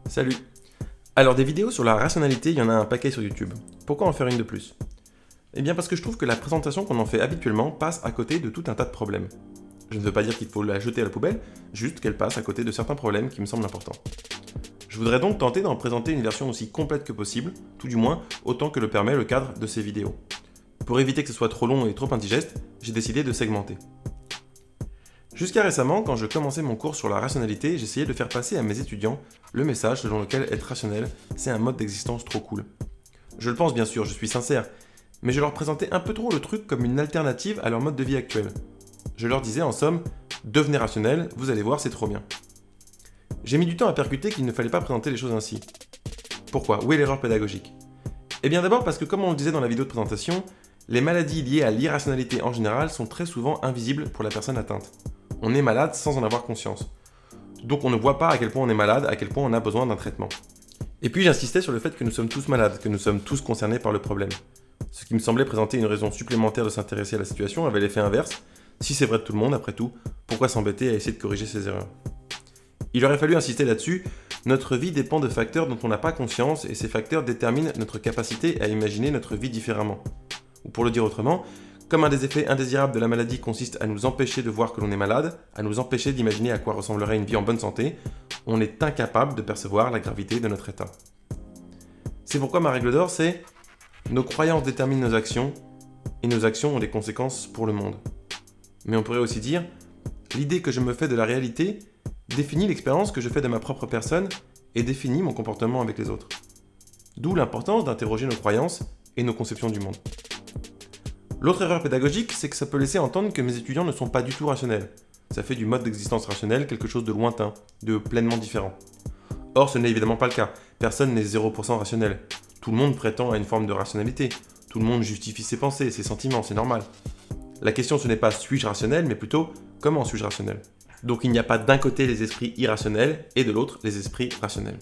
Salut. Alors des vidéos sur la rationalité, il y en a un paquet sur YouTube. Pourquoi en faire une de plus? Eh bien parce que je trouve que la présentation qu'on en fait habituellement passe à côté de tout un tas de problèmes. Je ne veux pas dire qu'il faut la jeter à la poubelle, juste qu'elle passe à côté de certains problèmes qui me semblent importants. Je voudrais donc tenter d'en présenter une version aussi complète que possible, tout du moins autant que le permet le cadre de ces vidéos. Pour éviter que ce soit trop long et trop indigeste, j'ai décidé de segmenter. Jusqu'à récemment, quand je commençais mon cours sur la rationalité, j'essayais de faire passer à mes étudiants le message selon lequel être rationnel, c'est un mode d'existence trop cool. Je le pense bien sûr, je suis sincère, mais je leur présentais un peu trop le truc comme une alternative à leur mode de vie actuel. Je leur disais en somme, devenez rationnel, vous allez voir, c'est trop bien. J'ai mis du temps à percuter qu'il ne fallait pas présenter les choses ainsi. Pourquoi? Où est l'erreur pédagogique? Eh bien d'abord parce que comme on le disait dans la vidéo de présentation, les maladies liées à l'irrationalité en général sont très souvent invisibles pour la personne atteinte. On est malade sans en avoir conscience. Donc on ne voit pas à quel point on est malade, à quel point on a besoin d'un traitement. Et puis j'insistais sur le fait que nous sommes tous malades, que nous sommes tous concernés par le problème. Ce qui me semblait présenter une raison supplémentaire de s'intéresser à la situation avait l'effet inverse. Si c'est vrai de tout le monde, après tout, pourquoi s'embêter à essayer de corriger ses erreurs? Il aurait fallu insister là-dessus, notre vie dépend de facteurs dont on n'a pas conscience et ces facteurs déterminent notre capacité à imaginer notre vie différemment. Ou pour le dire autrement, comme un des effets indésirables de la maladie consiste à nous empêcher de voir que l'on est malade, à nous empêcher d'imaginer à quoi ressemblerait une vie en bonne santé, on est incapable de percevoir la gravité de notre état. C'est pourquoi ma règle d'or c'est « Nos croyances déterminent nos actions, et nos actions ont des conséquences pour le monde. » Mais on pourrait aussi dire « L'idée que je me fais de la réalité définit l'expérience que je fais de ma propre personne et définit mon comportement avec les autres. » D'où l'importance d'interroger nos croyances et nos conceptions du monde. L'autre erreur pédagogique, c'est que ça peut laisser entendre que mes étudiants ne sont pas du tout rationnels. Ça fait du mode d'existence rationnel quelque chose de lointain, de pleinement différent. Or, ce n'est évidemment pas le cas. Personne n'est 0% rationnel. Tout le monde prétend à une forme de rationalité. Tout le monde justifie ses pensées, ses sentiments, c'est normal. La question ce n'est pas suis-je rationnel, mais plutôt comment suis-je rationnel. Donc il n'y a pas d'un côté les esprits irrationnels et de l'autre les esprits rationnels.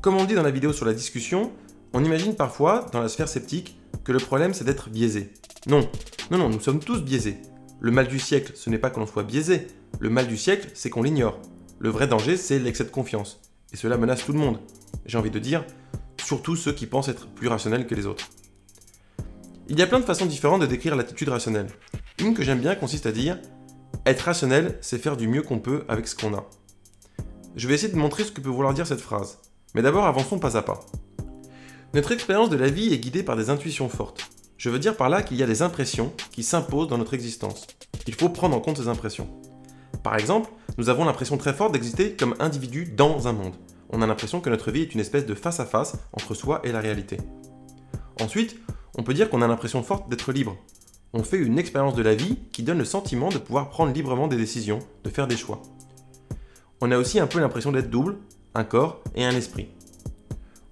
Comme on le dit dans la vidéo sur la discussion, on imagine parfois, dans la sphère sceptique, que le problème c'est d'être biaisé. Non, nous sommes tous biaisés. Le mal du siècle, ce n'est pas que l'on soit biaisé. Le mal du siècle, c'est qu'on l'ignore. Le vrai danger, c'est l'excès de confiance. Et cela menace tout le monde. J'ai envie de dire, surtout ceux qui pensent être plus rationnels que les autres. Il y a plein de façons différentes de décrire l'attitude rationnelle. Une que j'aime bien consiste à dire « Être rationnel, c'est faire du mieux qu'on peut avec ce qu'on a ». Je vais essayer de montrer ce que peut vouloir dire cette phrase. Mais d'abord, avançons pas à pas. Notre expérience de la vie est guidée par des intuitions fortes. Je veux dire par là qu'il y a des impressions qui s'imposent dans notre existence. Il faut prendre en compte ces impressions. Par exemple, nous avons l'impression très forte d'exister comme individu dans un monde. On a l'impression que notre vie est une espèce de face-à-face entre soi et la réalité. Ensuite, on peut dire qu'on a l'impression forte d'être libre. On fait une expérience de la vie qui donne le sentiment de pouvoir prendre librement des décisions, de faire des choix. On a aussi un peu l'impression d'être double, un corps et un esprit.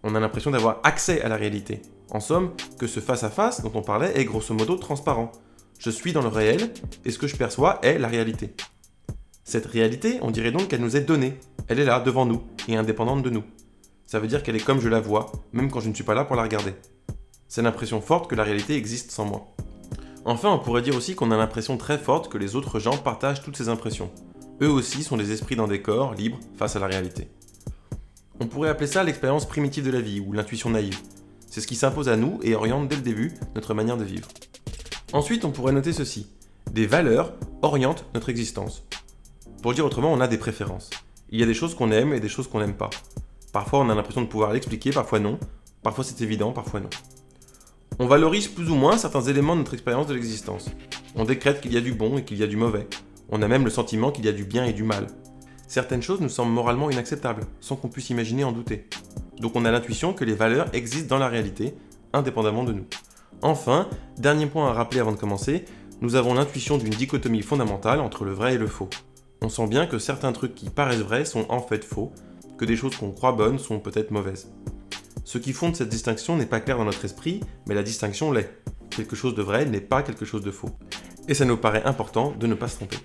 On a l'impression d'avoir accès à la réalité. En somme, que ce face-à-face dont on parlait est grosso modo transparent. Je suis dans le réel et ce que je perçois est la réalité. Cette réalité, on dirait donc qu'elle nous est donnée. Elle est là, devant nous, et indépendante de nous. Ça veut dire qu'elle est comme je la vois, même quand je ne suis pas là pour la regarder. C'est l'impression forte que la réalité existe sans moi. Enfin, on pourrait dire aussi qu'on a l'impression très forte que les autres gens partagent toutes ces impressions. Eux aussi sont des esprits dans des corps, libres, face à la réalité. On pourrait appeler ça l'expérience primitive de la vie, ou l'intuition naïve. C'est ce qui s'impose à nous et oriente dès le début notre manière de vivre. Ensuite, on pourrait noter ceci. Des valeurs orientent notre existence. Pour le dire autrement, on a des préférences. Il y a des choses qu'on aime et des choses qu'on n'aime pas. Parfois, on a l'impression de pouvoir l'expliquer, parfois non. Parfois, c'est évident, parfois non. On valorise plus ou moins certains éléments de notre expérience de l'existence. On décrète qu'il y a du bon et qu'il y a du mauvais. On a même le sentiment qu'il y a du bien et du mal. Certaines choses nous semblent moralement inacceptables, sans qu'on puisse imaginer en douter. Donc on a l'intuition que les valeurs existent dans la réalité, indépendamment de nous. Enfin, dernier point à rappeler avant de commencer, nous avons l'intuition d'une dichotomie fondamentale entre le vrai et le faux. On sent bien que certains trucs qui paraissent vrais sont en fait faux, que des choses qu'on croit bonnes sont peut-être mauvaises. Ce qui fonde cette distinction n'est pas clair dans notre esprit, mais la distinction l'est. Quelque chose de vrai n'est pas quelque chose de faux. Et ça nous paraît important de ne pas se tromper.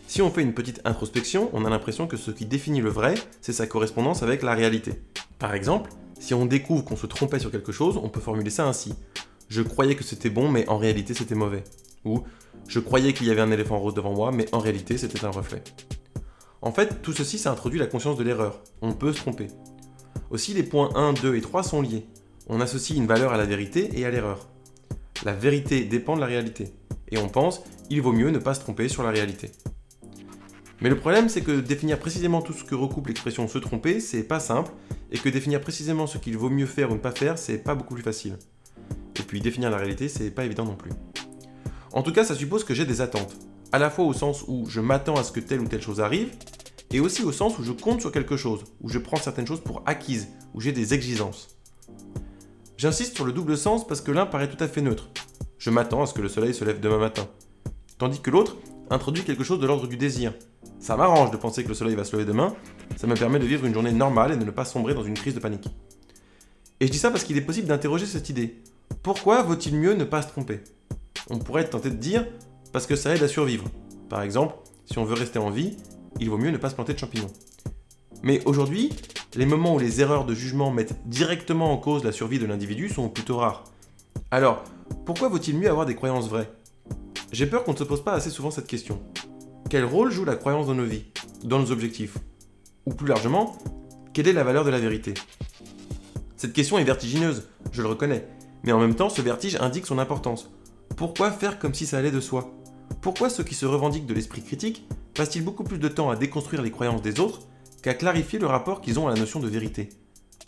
Si on fait une petite introspection, on a l'impression que ce qui définit le vrai, c'est sa correspondance avec la réalité. Par exemple, si on découvre qu'on se trompait sur quelque chose, on peut formuler ça ainsi. Je croyais que c'était bon, mais en réalité c'était mauvais. Ou je croyais qu'il y avait un éléphant rose devant moi, mais en réalité c'était un reflet. En fait, tout ceci, ça introduit la conscience de l'erreur. On peut se tromper. Aussi, les points 1, 2 et 3 sont liés. On associe une valeur à la vérité et à l'erreur. La vérité dépend de la réalité. Et on pense, il vaut mieux ne pas se tromper sur la réalité. Mais le problème, c'est que définir précisément tout ce que recoupe l'expression se tromper, c'est pas simple, et que définir précisément ce qu'il vaut mieux faire ou ne pas faire, c'est pas beaucoup plus facile. Et puis définir la réalité, c'est pas évident non plus. En tout cas, ça suppose que j'ai des attentes, à la fois au sens où je m'attends à ce que telle ou telle chose arrive, et aussi au sens où je compte sur quelque chose, où je prends certaines choses pour acquises, où j'ai des exigences. J'insiste sur le double sens parce que l'un paraît tout à fait neutre. Je m'attends à ce que le soleil se lève demain matin. Tandis que l'autre introduit quelque chose de l'ordre du désir. Ça m'arrange de penser que le soleil va se lever demain, ça me permet de vivre une journée normale et de ne pas sombrer dans une crise de panique. Et je dis ça parce qu'il est possible d'interroger cette idée. Pourquoi vaut-il mieux ne pas se tromper? On pourrait être tenté de dire parce que ça aide à survivre. Par exemple, si on veut rester en vie, il vaut mieux ne pas se planter de champignons. Mais aujourd'hui, les moments où les erreurs de jugement mettent directement en cause la survie de l'individu sont plutôt rares. Alors, pourquoi vaut-il mieux avoir des croyances vraies? J'ai peur qu'on ne se pose pas assez souvent cette question. Quel rôle joue la croyance dans nos vies, dans nos objectifs? Ou plus largement, quelle est la valeur de la vérité? Cette question est vertigineuse, je le reconnais, mais en même temps, ce vertige indique son importance. Pourquoi faire comme si ça allait de soi? Pourquoi ceux qui se revendiquent de l'esprit critique passent-ils beaucoup plus de temps à déconstruire les croyances des autres qu'à clarifier le rapport qu'ils ont à la notion de vérité?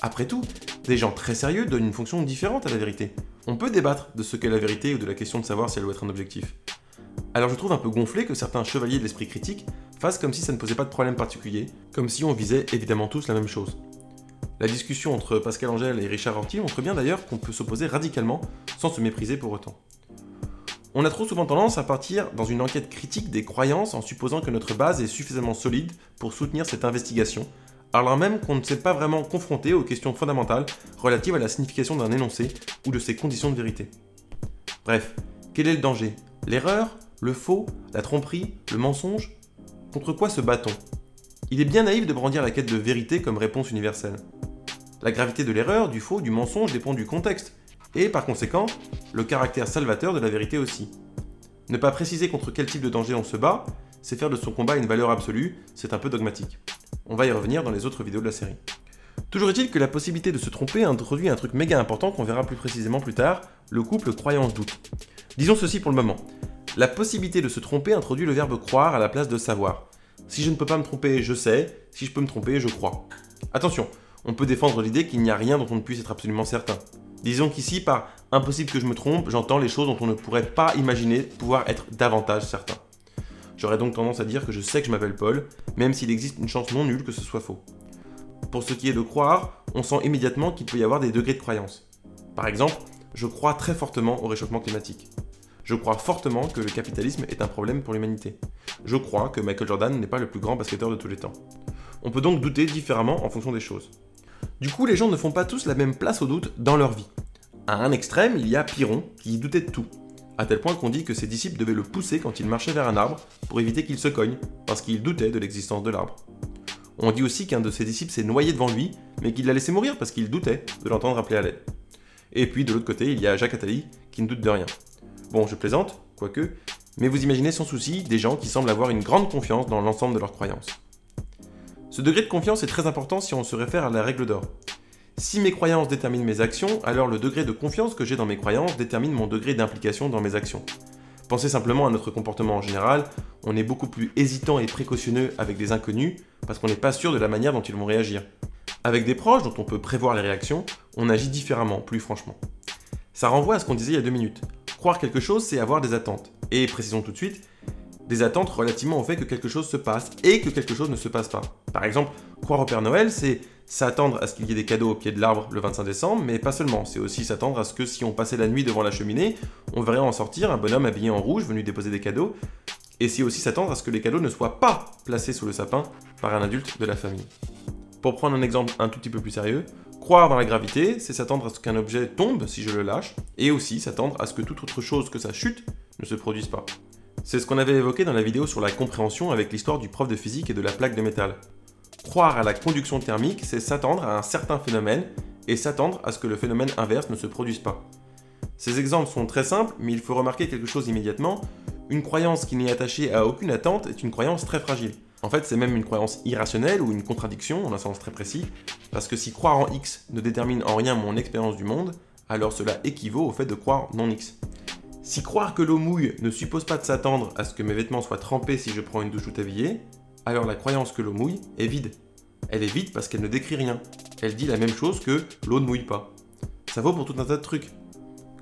Après tout, des gens très sérieux donnent une fonction différente à la vérité. On peut débattre de ce qu'est la vérité ou de la question de savoir si elle doit être un objectif. Alors je trouve un peu gonflé que certains chevaliers de l'esprit critique fassent comme si ça ne posait pas de problème particulier, comme si on visait évidemment tous la même chose. La discussion entre Pascal Angel et Richard Rorty montre bien d'ailleurs qu'on peut s'opposer radicalement sans se mépriser pour autant. On a trop souvent tendance à partir dans une enquête critique des croyances en supposant que notre base est suffisamment solide pour soutenir cette investigation, alors même qu'on ne s'est pas vraiment confronté aux questions fondamentales relatives à la signification d'un énoncé ou de ses conditions de vérité. Bref, quel est le danger? L'erreur? Le faux? La tromperie? Le mensonge? Contre quoi se bat-on? Il est bien naïf de brandir la quête de vérité comme réponse universelle. La gravité de l'erreur, du faux, du mensonge dépend du contexte, et par conséquent, le caractère salvateur de la vérité aussi. Ne pas préciser contre quel type de danger on se bat, c'est faire de son combat une valeur absolue, c'est un peu dogmatique. On va y revenir dans les autres vidéos de la série. Toujours est-il que la possibilité de se tromper introduit un truc méga important qu'on verra plus précisément plus tard, le couple croyance-doute. Disons ceci pour le moment. La possibilité de se tromper introduit le verbe croire à la place de savoir. Si je ne peux pas me tromper, je sais. Si je peux me tromper, je crois. Attention, on peut défendre l'idée qu'il n'y a rien dont on ne puisse être absolument certain. Disons qu'ici, par impossible que je me trompe, j'entends les choses dont on ne pourrait pas imaginer pouvoir être davantage certain. J'aurais donc tendance à dire que je sais que je m'appelle Paul, même s'il existe une chance non nulle que ce soit faux. Pour ce qui est de croire, on sent immédiatement qu'il peut y avoir des degrés de croyance. Par exemple, je crois très fortement au réchauffement climatique. Je crois fortement que le capitalisme est un problème pour l'humanité. Je crois que Michael Jordan n'est pas le plus grand basketteur de tous les temps. On peut donc douter différemment en fonction des choses. Du coup, les gens ne font pas tous la même place au doute dans leur vie. À un extrême, il y a Pyrrhon qui doutait de tout, à tel point qu'on dit que ses disciples devaient le pousser quand il marchait vers un arbre pour éviter qu'il se cogne, parce qu'il doutait de l'existence de l'arbre. On dit aussi qu'un de ses disciples s'est noyé devant lui, mais qu'il l'a laissé mourir parce qu'il doutait de l'entendre appeler à l'aide. Et puis de l'autre côté, il y a Jacques Attali qui ne doute de rien. Bon, je plaisante, quoique, mais vous imaginez sans souci des gens qui semblent avoir une grande confiance dans l'ensemble de leurs croyances. Ce degré de confiance est très important si on se réfère à la règle d'or. Si mes croyances déterminent mes actions, alors le degré de confiance que j'ai dans mes croyances détermine mon degré d'implication dans mes actions. Pensez simplement à notre comportement en général, on est beaucoup plus hésitant et précautionneux avec des inconnus parce qu'on n'est pas sûr de la manière dont ils vont réagir. Avec des proches dont on peut prévoir les réactions, on agit différemment, plus franchement. Ça renvoie à ce qu'on disait il y a 2 minutes. Croire quelque chose, c'est avoir des attentes. Et précisons tout de suite, des attentes relativement au fait que quelque chose se passe et que quelque chose ne se passe pas. Par exemple, croire au Père Noël, c'est s'attendre à ce qu'il y ait des cadeaux au pied de l'arbre le 25 décembre, mais pas seulement. C'est aussi s'attendre à ce que si on passait la nuit devant la cheminée, on verrait en sortir un bonhomme habillé en rouge venu déposer des cadeaux. Et c'est aussi s'attendre à ce que les cadeaux ne soient pas placés sous le sapin par un adulte de la famille. Pour prendre un exemple un tout petit peu plus sérieux, croire dans la gravité, c'est s'attendre à ce qu'un objet tombe si je le lâche, et aussi s'attendre à ce que toute autre chose que sa chute ne se produise pas. C'est ce qu'on avait évoqué dans la vidéo sur la compréhension avec l'histoire du prof de physique et de la plaque de métal. Croire à la conduction thermique, c'est s'attendre à un certain phénomène et s'attendre à ce que le phénomène inverse ne se produise pas. Ces exemples sont très simples, mais il faut remarquer quelque chose immédiatement. Une croyance qui n'est attachée à aucune attente est une croyance très fragile. En fait, c'est même une croyance irrationnelle ou une contradiction, en un sens très précis, parce que si croire en X ne détermine en rien mon expérience du monde, alors cela équivaut au fait de croire non X. Si croire que l'eau mouille ne suppose pas de s'attendre à ce que mes vêtements soient trempés si je prends une douche tout habillé, alors la croyance que l'eau mouille est vide. Elle est vide parce qu'elle ne décrit rien. Elle dit la même chose que l'eau ne mouille pas. Ça vaut pour tout un tas de trucs.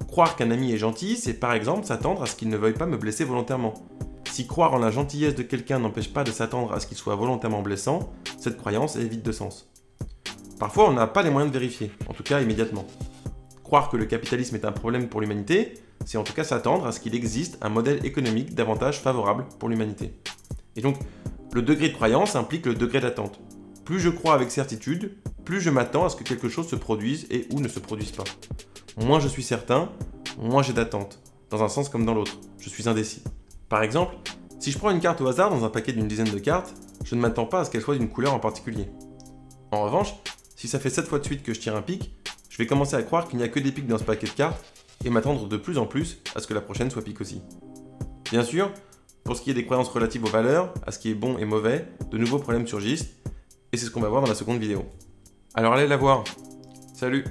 Croire qu'un ami est gentil, c'est par exemple s'attendre à ce qu'il ne veuille pas me blesser volontairement. Si croire en la gentillesse de quelqu'un n'empêche pas de s'attendre à ce qu'il soit volontairement blessant, cette croyance est vide de sens. Parfois, on n'a pas les moyens de vérifier, en tout cas immédiatement. Croire que le capitalisme est un problème pour l'humanité, c'est en tout cas s'attendre à ce qu'il existe un modèle économique davantage favorable pour l'humanité. Et donc, le degré de croyance implique le degré d'attente. Plus je crois avec certitude, plus je m'attends à ce que quelque chose se produise et ou ne se produise pas. Moins je suis certain, moins j'ai d'attente, dans un sens comme dans l'autre. Je suis indécis. Par exemple, si je prends une carte au hasard dans un paquet d'une dizaine de cartes, je ne m'attends pas à ce qu'elle soit d'une couleur en particulier. En revanche, si ça fait 7 fois de suite que je tire un pic, je vais commencer à croire qu'il n'y a que des pics dans ce paquet de cartes et m'attendre de plus en plus à ce que la prochaine soit pique aussi. Bien sûr, pour ce qui est des croyances relatives aux valeurs, à ce qui est bon et mauvais, de nouveaux problèmes surgissent, et c'est ce qu'on va voir dans la seconde vidéo. Alors allez la voir. Salut!